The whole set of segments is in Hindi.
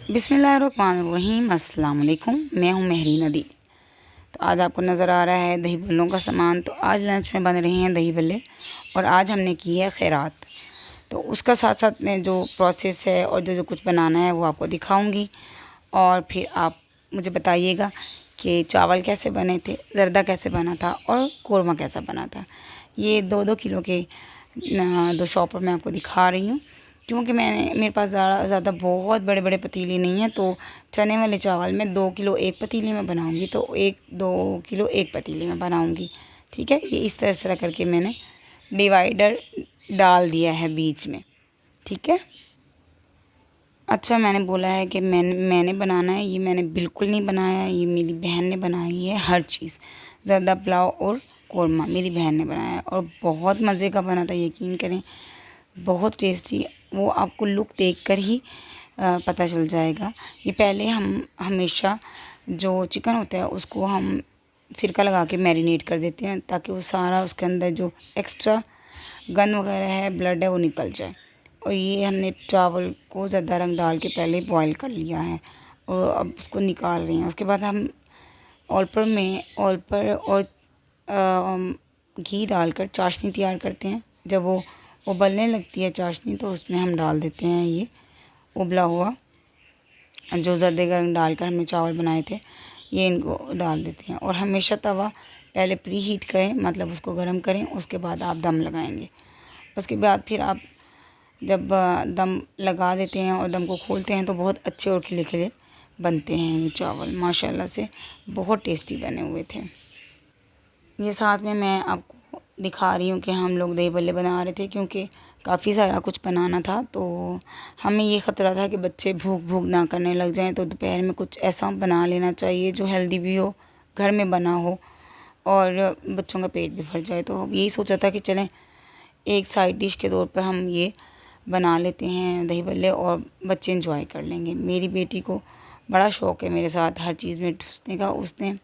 बिस्मिल्लाहिर्रहमानिर्रहीम। अस्सलाम वालेकुम। मैं हूँ महरीन नदी। तो आज आपको नज़र आ रहा है दही बल्लों का सामान। तो आज लंच में बन रहे हैं दही बल्ले और आज हमने की है खैरात। तो उसका साथ साथ में जो प्रोसेस है और जो जो कुछ बनाना है वो आपको दिखाऊंगी और फिर आप मुझे बताइएगा कि चावल कैसे बने थे, ज़र्दा कैसे बना था और कोरमा कैसा बना था। ये 2-2 किलो के 2 शॉपर मैं आपको दिखा रही हूँ, क्योंकि मेरे पास ज़्यादा बहुत बड़े बड़े पतीले नहीं हैं। तो चने वाले चावल मैं 2 किलो एक पतीले में बनाऊंगी, तो 1-2 किलो एक पतीले में बनाऊंगी। ठीक है, ये इस तरह करके मैंने डिवाइडर डाल दिया है बीच में। ठीक है। अच्छा, मैंने बोला है कि मैंने बनाना है, ये मैंने बिल्कुल नहीं बनाया है, ये मेरी बहन ने बनाई है। हर चीज़ ज़्यादा पुलाव और कोरमा मेरी बहन ने बनाया है और बहुत मज़े का बना था, यकीन करें, बहुत टेस्टी। वो आपको लुक देखकर ही पता चल जाएगा। ये पहले हम हमेशा जो चिकन होता है उसको हम सिरका लगा के मैरिनेट कर देते हैं, ताकि वो सारा उसके अंदर जो एक्स्ट्रा गंद वगैरह है, ब्लड है, वो निकल जाए। और ये हमने चावल को ज़्यादा रंग डाल के पहले बॉईल कर लिया है और अब उसको निकाल रहे हैं। उसके बाद हम ऑल पर और घी डालकर चाशनी तैयार करते हैं। जब वो उबलने लगती है चाशनी, तो उसमें हम डाल देते हैं ये उबला हुआ जो ज़र्दे का रंग डालकर हमने चावल बनाए थे, ये इनको डाल देते हैं। और हमेशा तवा पहले प्री हीट करें, मतलब उसको गर्म करें, उसके बाद आप दम लगाएंगे। उसके बाद फिर आप जब दम लगा देते हैं और दम को खोलते हैं तो बहुत अच्छे और खिले खिले बनते हैं ये चावल। माशाल्लाह से बहुत टेस्टी बने हुए थे। ये साथ में मैं आपको दिखा रही हूँ कि हम लोग दही बल्ले बना रहे थे, क्योंकि काफ़ी सारा कुछ बनाना था। तो हमें ये ख़तरा था कि बच्चे भूख ना करने लग जाएं, तो दोपहर में कुछ ऐसा बना लेना चाहिए जो हेल्दी भी हो, घर में बना हो और बच्चों का पेट भी भर जाए। तो यही सोचा था कि चलें एक साइड डिश के तौर पर हम ये बना लेते हैं दही बल्ले और बच्चे इंजॉय कर लेंगे। मेरी बेटी को बड़ा शौक़ है मेरे साथ हर चीज़ में ठुसने का। उसने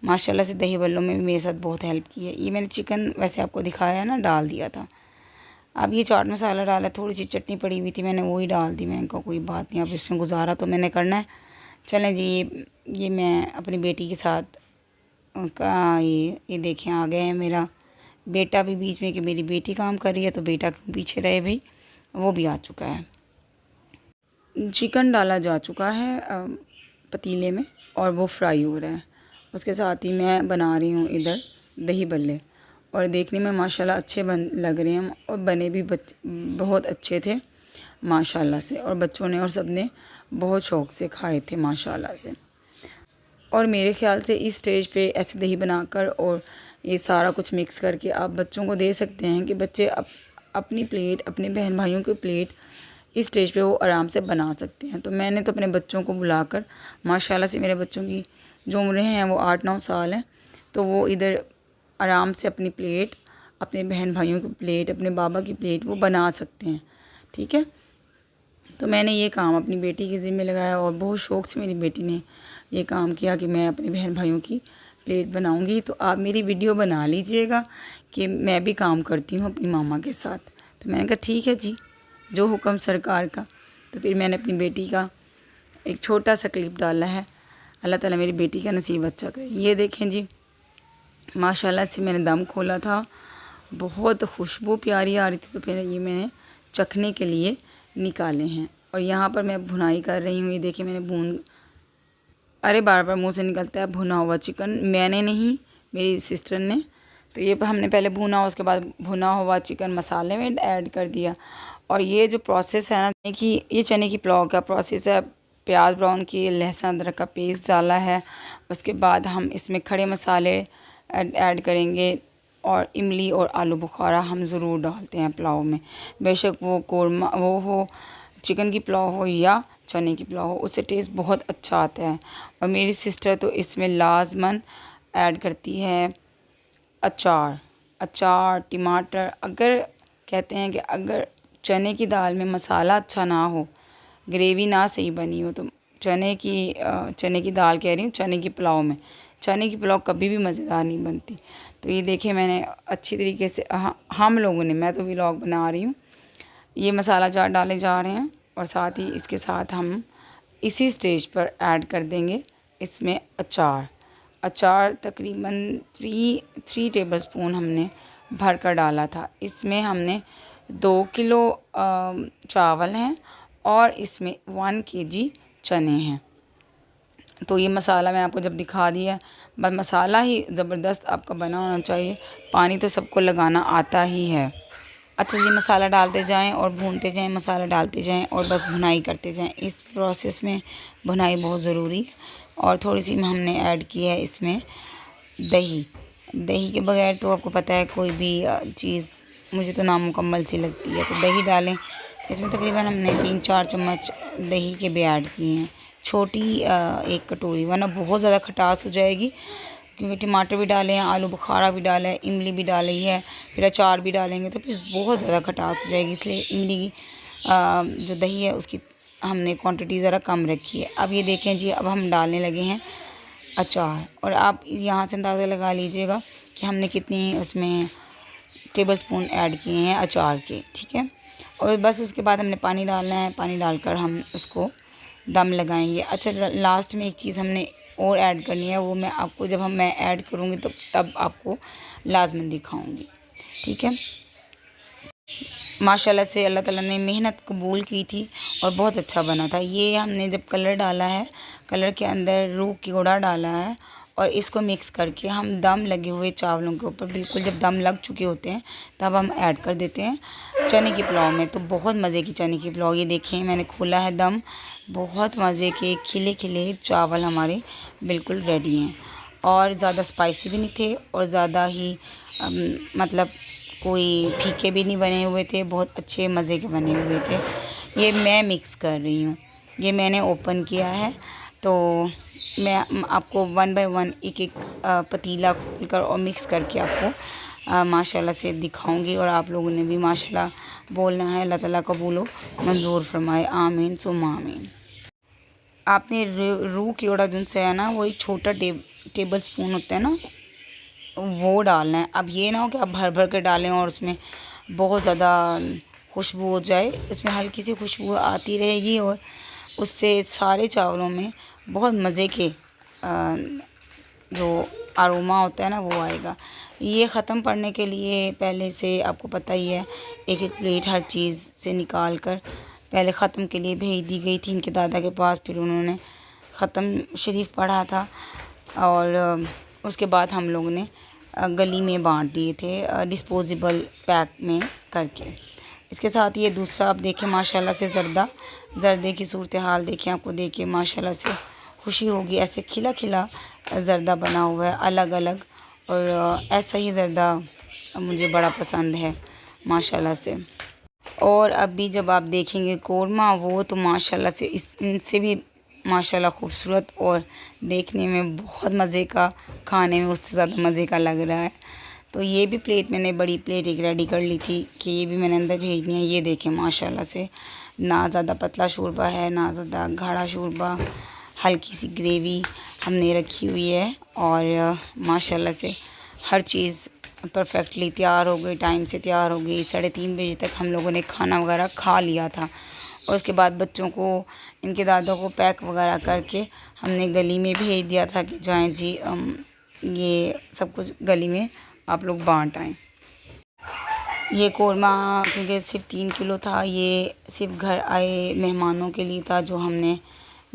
माशाल्लाह से दही बल्लों में भी मेरे साथ बहुत हेल्प की है। ये मैंने चिकन वैसे आपको दिखाया है ना, डाल दिया था। अब ये चाट मसाला डाला, थोड़ी सी चटनी पड़ी हुई थी, मैंने वही डाल दी। मैंने कहा कोई बात नहीं, अब इसमें गुजारा तो मैंने करना है। चलें जी, ये मैं अपनी बेटी के साथ ये देखें आ गए हैं। मेरा बेटा भी बीच में, कि मेरी बेटी काम कर रही है तो बेटा क्यों पीछे रहे भाई, वो भी आ चुका है। चिकन डाला जा चुका है पतीले में और वो फ्राई हो रहा है। उसके साथ ही मैं बना रही हूँ इधर दही बल्ले, और देखने में माशाल्लाह अच्छे लग रहे हैं और बने भी बहुत अच्छे थे माशाल्लाह से। और बच्चों ने और सब ने बहुत शौक़ से खाए थे माशाल्लाह से। और मेरे ख़्याल से इस स्टेज पे ऐसे दही बनाकर और ये सारा कुछ मिक्स करके आप बच्चों को दे सकते हैं कि बच्चे अपनी प्लेट, अपने बहन भाइयों की प्लेट इस स्टेज पे वो आराम से बना सकते हैं। तो मैंने तो अपने बच्चों को बुलाकर, माशाल्लाह से मेरे बच्चों की जो उम्रें हैं वो 8-9 साल हैं, तो वो इधर आराम से अपनी प्लेट, अपने बहन भाइयों की प्लेट, अपने बाबा की प्लेट वो बना सकते हैं। ठीक है। तो मैंने ये काम अपनी बेटी के ज़िम्मे लगाया और बहुत शौक़ से मेरी बेटी ने ये काम किया कि मैं अपने बहन भाइयों की प्लेट बनाऊंगी। तो आप मेरी वीडियो बना लीजिएगा कि मैं भी काम करती हूँ अपनी मामा के साथ। तो मैंने कहा ठीक है जी, जो हुक्म सरकार का। तो फिर मैंने अपनी बेटी का एक छोटा सा क्लिप डाला है। अल्लाह ताला मेरी बेटी का नसीब अच्छा करे। ये देखें जी, माशाल्लाह से मैंने दम खोला था, बहुत खुशबू प्यारी आ रही थी। तो फिर ये मैंने चखने के लिए निकाले हैं। और यहाँ पर मैं भुनाई कर रही हूँ। ये देखिए मैंने अरे बार बार मुंह से निकलता है भुना हुआ चिकन। मैंने नहीं, मेरी सिस्टर ने। तो ये हमने पहले भुना, उसके बाद भुना हुआ चिकन मसाले में ऐड कर दिया। और ये जो प्रोसेस है ना, कि ये चने की पुलाव का प्रोसेस है, प्याज ब्राउन की, लहसुन अदरक का पेस्ट डाला है। उसके बाद हम इसमें खड़े मसाले ऐड करेंगे और इमली और आलू बुखारा हम ज़रूर डालते हैं पुलाव में। बेशक वो कोरमा वो हो, चिकन की पुलाव हो या चने की पुलाव हो, उससे टेस्ट बहुत अच्छा आता है। और मेरी सिस्टर तो इसमें लाजमन ऐड करती है अचार, टमाटर। अगर कहते हैं कि अगर चने की दाल में मसाला अच्छा ना हो, ग्रेवी ना सही बनी हो, तो चने की दाल कह रही हूँ, चने की पुलाव में, चने की पुलाव कभी भी मज़ेदार नहीं बनती। तो ये देखिए मैंने अच्छी तरीके से हम लोगों ने, मैं तो व्लॉग बना रही हूँ, ये मसाला जार डाले जा रहे हैं। और साथ ही इसके साथ हम इसी स्टेज पर ऐड कर देंगे इसमें अचार। अचार तकरीबन थ्री टेबलस्पून हमने भर कर डाला था। इसमें हमने 2 किलो चावल हैं और इसमें 1 केजी चने हैं। तो ये मसाला मैं आपको जब दिखा दिया, बस मसाला ही ज़बरदस्त आपका बना होना चाहिए। पानी तो सबको लगाना आता ही है। अच्छा जी, मसाला डालते जाएं और भूनते जाएं, मसाला डालते जाएं और बस भुनाई करते जाएं। इस प्रोसेस में भुनाई बहुत ज़रूरी है। और थोड़ी सी हमने ऐड की है इसमें दही। दही के बगैर तो आपको पता है कोई भी चीज़ मुझे तो नामुकम्मल सी लगती है। तो दही डालें इसमें। तकरीबन हमने 3-4 चम्मच दही के भी ऐड किए हैं, छोटी 1 कटोरी, वरना बहुत ज़्यादा खटास हो जाएगी। क्योंकि टमाटर भी डाले हैं, आलू बुखारा भी डाला है, इमली भी डाली है, फिर अचार भी डालेंगे तो फिर बहुत ज़्यादा खटास हो जाएगी। इसलिए इमली की जो दही है उसकी हमने क्वांटिटी ज़रा कम रखी है। अब ये देखें जी, अब हम डालने लगे हैं अचार। और आप यहाँ से अंदाज़ा लगा लीजिएगा कि हमने कितनी उसमें टेबलस्पून ऐड किए हैं अचार के, ठीक है। और बस उसके बाद हमने पानी डालना है। पानी डालकर हम उसको दम लगाएंगे। अच्छा, लास्ट में एक चीज़ हमने और ऐड करनी है, वो मैं आपको जब मैं ऐड करूँगी तो तब आपको लाजमन दिखाऊँगी, ठीक है। माशाल्लाह से अल्लाह ताला ने मेहनत कबूल की थी और बहुत अच्छा बना था। ये हमने जब कलर डाला है, कलर के अंदर रूह कीड़ा डाला है और इसको मिक्स करके हम दम लगे हुए चावलों के ऊपर, बिल्कुल जब दम लग चुके होते हैं तब हम ऐड कर देते हैं चने की पुलाव में। तो बहुत मज़े की चने की पुलाव, ये देखें मैंने खोला है दम, बहुत मज़े के खिले खिले चावल हमारे बिल्कुल रेडी हैं। और ज़्यादा स्पाइसी भी नहीं थे और ज़्यादा ही मतलब कोई फीके भी नहीं बने हुए थे, बहुत अच्छे मज़े के बने हुए थे। ये मैं मिक्स कर रही हूँ, ये मैंने ओपन किया है। तो मैं आपको 1 बाय 1 एक पतीला खोलकर और मिक्स करके आपको माशाल्लाह से दिखाऊंगी। और आप लोगों ने भी माशाल्लाह बोलना है, अल्लाह ताला कबूल मंजूर फरमाए, आमीन सुम्मा आमीन। आपने रूह कीड़ा जिनसे है ना, वो एक छोटा टेबल स्पून होता है ना, वो डालना है। अब ये ना हो कि आप भर भर के डालें और उसमें बहुत ज़्यादा खुशबू हो जाए। इसमें हल्की सी खुशबू आती रहेगी और उससे सारे चावलों में बहुत मज़े के जो अरोमा होता है ना वो आएगा। ये ख़त्म पड़ने के लिए पहले से आपको पता ही है, एक एक प्लेट हर चीज़ से निकाल कर पहले ख़त्म के लिए भेज दी गई थी इनके दादा के पास। फिर उन्होंने ख़त्म शरीफ पढ़ा था और उसके बाद हम लोगों ने गली में बांट दिए थे डिस्पोजेबल पैक में करके। इसके साथ ये दूसरा आप देखें माशाल्लाह से ज़र्दे की सूरत हाल देखें, आपको देखिए माशाल्लाह से खुशी होगी। ऐसे खिला खिला ज़र्दा बना हुआ है अलग अलग, और ऐसा ही ज़र्दा मुझे बड़ा पसंद है माशाल्लाह से। और अभी जब आप देखेंगे कोरमा, वो तो माशाल्लाह से इनसे भी माशाल्लाह खूबसूरत और देखने में बहुत मज़े का, खाने में उससे ज़्यादा मज़े का लग रहा है। तो ये भी प्लेट मैंने बड़ी प्लेट एक रेडी कर ली थी कि ये भी मैंने अंदर भेजनी है। ये देखें माशाल्लाह से ना ज़्यादा पतला शोरबा है ना ज़्यादा गाढ़ा शोरबा, हल्की सी ग्रेवी हमने रखी हुई है। और माशाल्लाह से हर चीज़ परफेक्टली तैयार हो गई, टाइम से तैयार हो गई। 3:30 बजे तक हम लोगों ने खाना वगैरह खा लिया था और उसके बाद बच्चों को, इनके दादों को पैक वगैरह करके हमने गली में भेज दिया था कि जाएं जी ये सब कुछ गली में आप लोग बांट आएँ। ये कोरमा क्योंकि सिर्फ 3 किलो था, ये सिर्फ घर आए मेहमानों के लिए था, जो हमने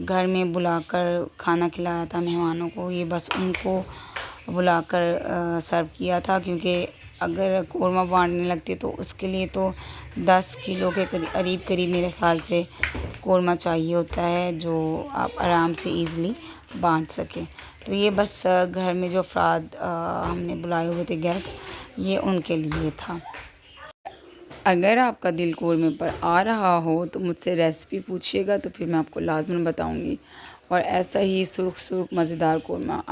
घर में बुलाकर खाना खिलाया था मेहमानों को। ये बस उनको बुलाकर सर्व किया था, क्योंकि अगर कोरमा बांटने लगते तो उसके लिए तो 10 किलो के करीब मेरे ख़्याल से कोरमा चाहिए होता है, जो आप आराम से ईज़िली बांट सकें। तो ये बस घर में जो अफराद हमने बुलाए हुए थे गेस्ट, ये उनके लिए था। अगर आपका दिल कोरमे पर आ रहा हो तो मुझसे रेसिपी पूछिएगा, तो फिर मैं आपको लाज़मन बताऊंगी। और ऐसा ही सुर्ख मज़ेदार कोरमा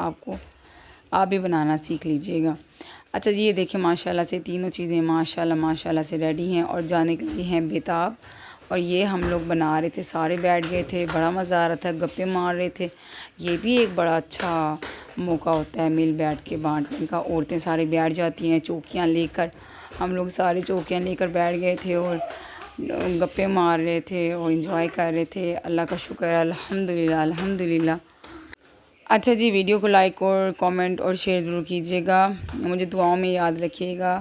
आप भी बनाना सीख लीजिएगा। अच्छा जी, ये देखिए माशाल्लाह से तीनों चीज़ें माशाल्लाह से रेडी हैं और जाने के लिए हैं बेताब। और ये हम लोग बना रहे थे, सारे बैठ गए थे, बड़ा मज़ा आ रहा था, गप्पे मार रहे थे। ये भी एक बड़ा अच्छा मौका होता है मिल बैठ के बांटने का। औरतें सारी बैठ जाती हैं चौकियाँ लेकर, हम लोग सारे चौकियाँ लेकर बैठ गए थे और गप्पे मार रहे थे और एंजॉय कर रहे थे। अल्लाह का शुक्र है, अल्हम्दुलिल्लाह अल्हम्दुलिल्लाह। अच्छा जी, वीडियो को लाइक और कमेंट और शेयर ज़रूर कीजिएगा, मुझे दुआओं में याद रखिएगा।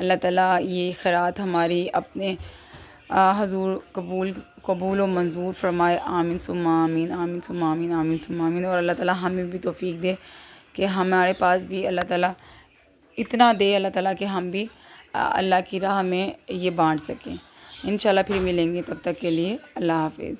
अल्लाह ताला ये खैरात हमारी अपने हजूर कबूल व मंजूर फरमाए। आमीन सुम्मा आमीन, आमीन सुम्मा आमीन, आमीन सुम्मा आमीन। और अल्लाह ताला हमें भी तौफीक दे कि हमारे पास भी अल्लाह ताला इतना दे अल्लाह ताला कि हम भी अल्लाह की राह में ये बांट सकें। इंशाल्लाह फिर मिलेंगे, तब तक के लिए अल्लाह हाफ़िज़।